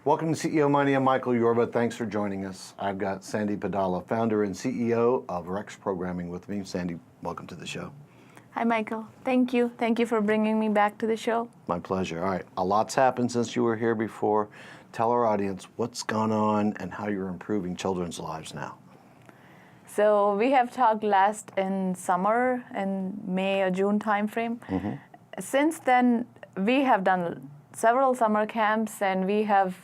Welcome to CEO Money. I'm Michael Yorba. Thanks for joining us. I've got Sandy Padala, founder and CEO of Rex Programming with me. Sandy, welcome to the show. Hi, Michael. Thank you. Thank you for bringing me back to the show. My pleasure. All right. A lot's happened since you were here before. Tell our audience what's gone on and how you're improving children's lives now. So we have talked last in summer, in May or June timeframe. Mm-hmm. Since then, we have done several summer camps, and we have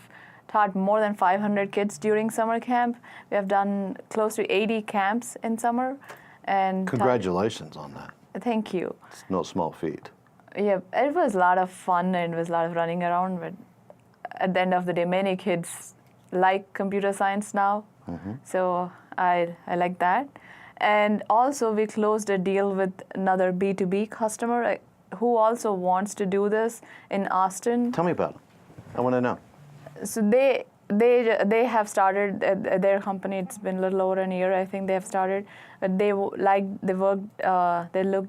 taught more than 500 kids during summer camp. We have done close to 80 camps in summer. And congratulations on that. Thank you. It's no small feat. Yeah, it was a lot of fun and it was a lot of running around, but at the end of the day, many kids like computer science now. Mm-hmm. So I like that. And also we closed a deal with another B2B customer who also wants to do this in Austin. Tell me about it. I want to know. So they have started their company. It's been a little over a year, I think they have started. But they looked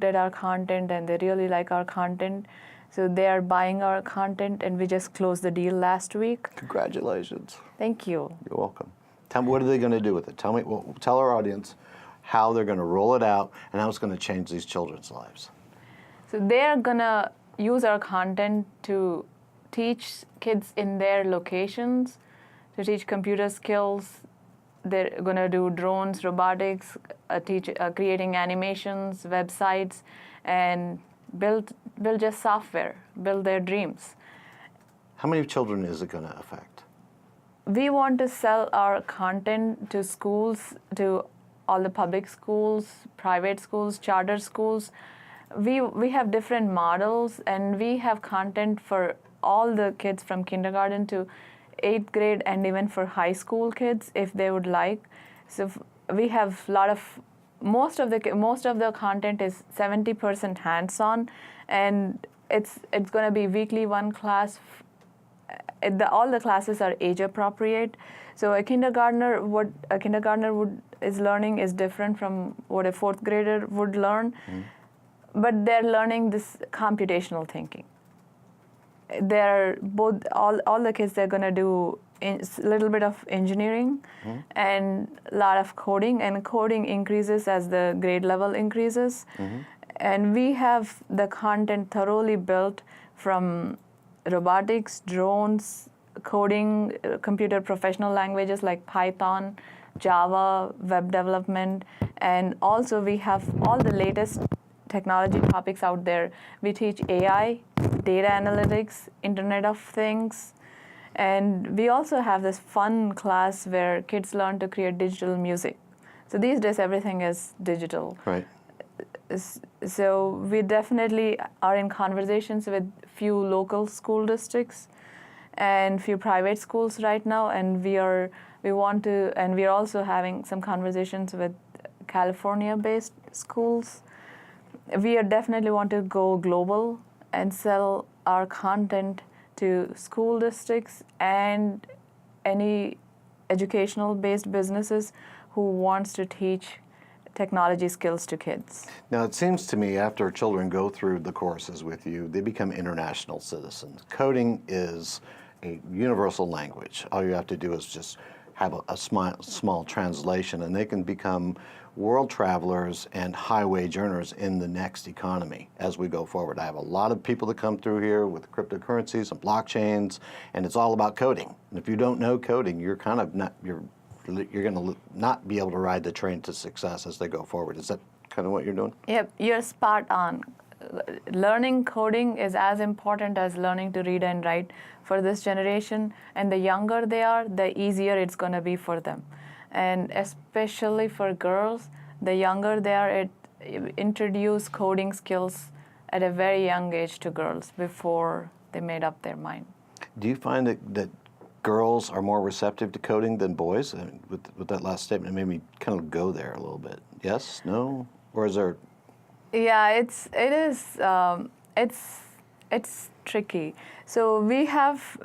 at our content and they really like our content. So they are buying our content, and we just closed the deal last week. Congratulations. Thank you. You're welcome. Tell me, what are they going to do with it? Tell our audience how they're going to roll it out and how it's going to change these children's lives. So they're going to use our content to teach kids in their locations, to teach computer skills. They're going to do drones, robotics, creating animations, websites, and build just software, build their dreams. How many children is it going to affect? We want to sell our content to schools, to all the public schools, private schools, charter schools. We have different models, and we have content for all the kids from kindergarten to 8th grade, and even for high school kids if they would like. So we have most of the content is 70% hands-on, and it's going to be weekly one class. All the classes are age appropriate. So what a kindergartner is learning is different from what a 4th grader would learn. Mm. But they're learning this computational thinking. All the kids, they're going to do a little bit of engineering and a lot of coding, and coding increases as the grade level increases. Mm-hmm. And we have the content thoroughly built from robotics, drones, coding, computer professional languages like Python, Java, web development, and also we have all the latest technology topics out there. We teach AI, data analytics, Internet of Things, and we also have this fun class where kids learn to create digital music. So these days everything is digital. Right. So we definitely are in conversations with few local school districts and few private schools right now, and we are also having some conversations with California-based schools. We definitely want to go global and sell our content to school districts and any educational-based businesses who wants to teach technology skills to kids. Now, it seems to me after children go through the courses with you, they become international citizens. Coding is a universal language. All you have to do is just have a small translation, and they can become world travelers and high wage earners in the next economy as we go forward. I have a lot of people that come through here with cryptocurrencies and blockchains, and it's all about coding. And if you don't know coding, you're going to not be able to ride the train to success as they go forward. Is that kind of what you're doing? Yep, you're spot on. Learning coding is as important as learning to read and write for this generation, and the younger they are, the easier it's going to be for them. And especially for girls, the younger they are, it introduce coding skills at a very young age to girls before they made up their mind. Do you find that girls are more receptive to coding than boys? I mean, with that last statement, it made me kind of go there a little bit. Yes? No? Or is there? Yeah, it's tricky. So we have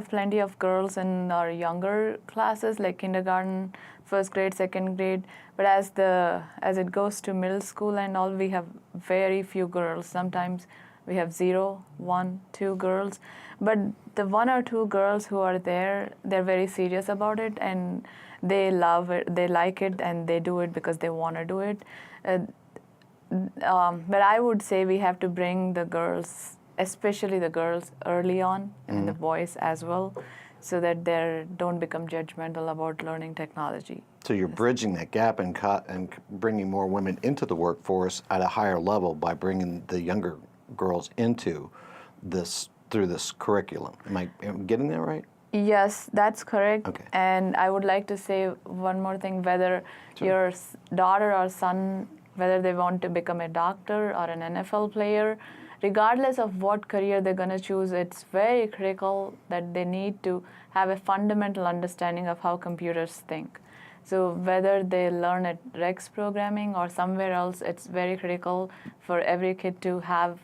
plenty of girls in our younger classes, like kindergarten, 1st grade, 2nd grade. But as it goes to middle school and all, we have very few girls. Sometimes We have 0, 1, 2 girls. But the 1 or 2 girls who are there, they're very serious about it, and they love it, they like it, and they do it because they want to do it. But I would say we have to bring the girls, especially the girls, early on, and the boys as well, so that they don't become judgmental about learning technology. So you're bridging that gap and bringing more women into the workforce at a higher level by bringing the younger girls into this through this curriculum. Am I getting that right? Yes, that's correct. Okay. And I would like to say one more thing, whether Sure. your daughter or son, whether they want to become a doctor or an NFL player, regardless of what career they're going to choose, it's very critical that they need to have a fundamental understanding of how computers think. So whether they learn at Rex programming or somewhere else, it's very critical for every kid to have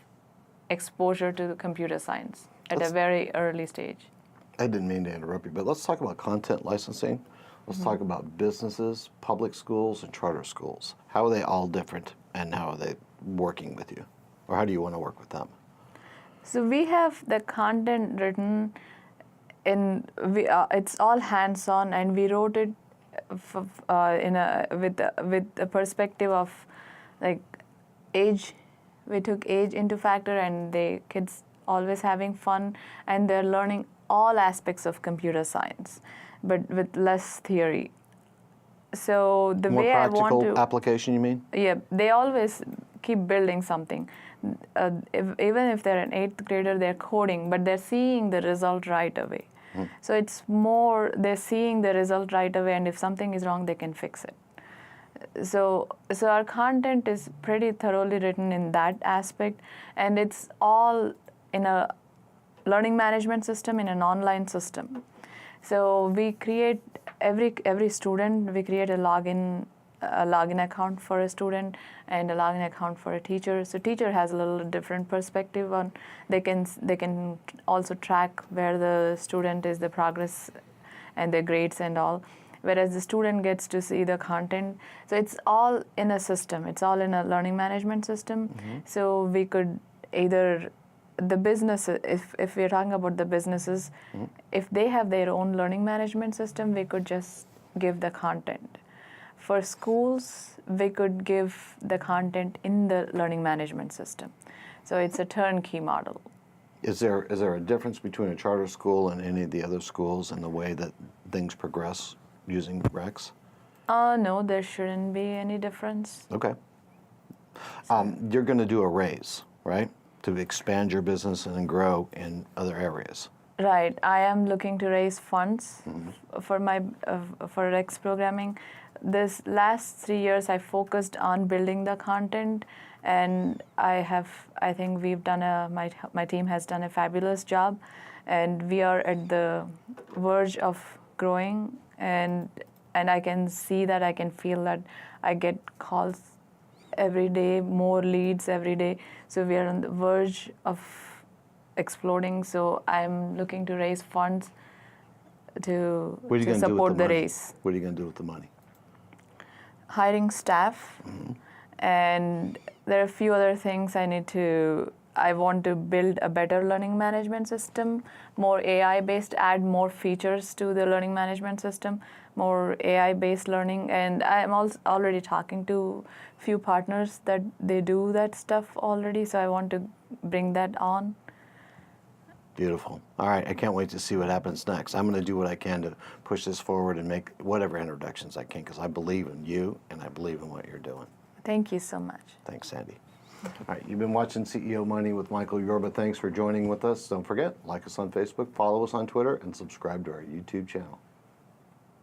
exposure to the computer science at a very early stage. I didn't mean to interrupt you, but let's talk about content licensing. Let's talk about businesses, public schools, and charter schools. How are they all different, and how are they working with you? Or how do you want to work with them? So we have the content written in, it's all hands-on, and we wrote it with a perspective of like age. We took age into factor, and the kids always having fun, and they're learning all aspects of computer science, but with less theory. So the More way I want practical to application, you mean? yeah, they always keep building something. Even if they're an 8th grader, they're coding, but they're seeing the result right away. So it's more, they're seeing the result right away, and if something is wrong, they can fix it. So our content is pretty thoroughly written in that aspect, and it's all in a learning management system, in an online system. So we create every student, we create a login account for a student and a login account for a teacher. So teacher has a little different perspective on, they can also track where the student is, the progress and their grades and all, whereas the student gets to see the content. So it's all in a system, it's all in a learning management system. So we could either, the business, if we're talking about the businesses, if they have their own learning management system, we could just give the content. For schools, we could give the content in the learning management system. So it's a turnkey model. Is there a difference between a charter school and any of the other schools in the way that things progress using Rex? No, there shouldn't be any difference. Okay. You're going to do a raise, right, to expand your business and grow in other areas. Right. I am looking to raise funds for my for Rex programming. This last 3 years, I focused on building the content, and I think we've done my team has done a fabulous job, and we are at the verge of growing, and I can see that, I can feel that, I get calls every day, more leads every day. So we are on the verge of exploding. So I'm looking to raise funds to support the race. What are you going to do with the money? Hiring staff, and there are a few other things I want to build a better learning management system, more AI-based, add more features to the learning management system, more AI-based learning. And I'm also already talking to a few partners that they do that stuff already, so I want to bring that on. Beautiful. All right, I can't wait to see what happens next. I'm going to do what I can to push this forward and make whatever introductions I can, because I believe in you and I believe in what you're doing. Thank you so much. Thanks, Sandy. All right, you've been watching CEO Money with Michael Yorba. Thanks for joining with us. Don't forget, like us on Facebook, follow us on Twitter, and subscribe to our YouTube channel.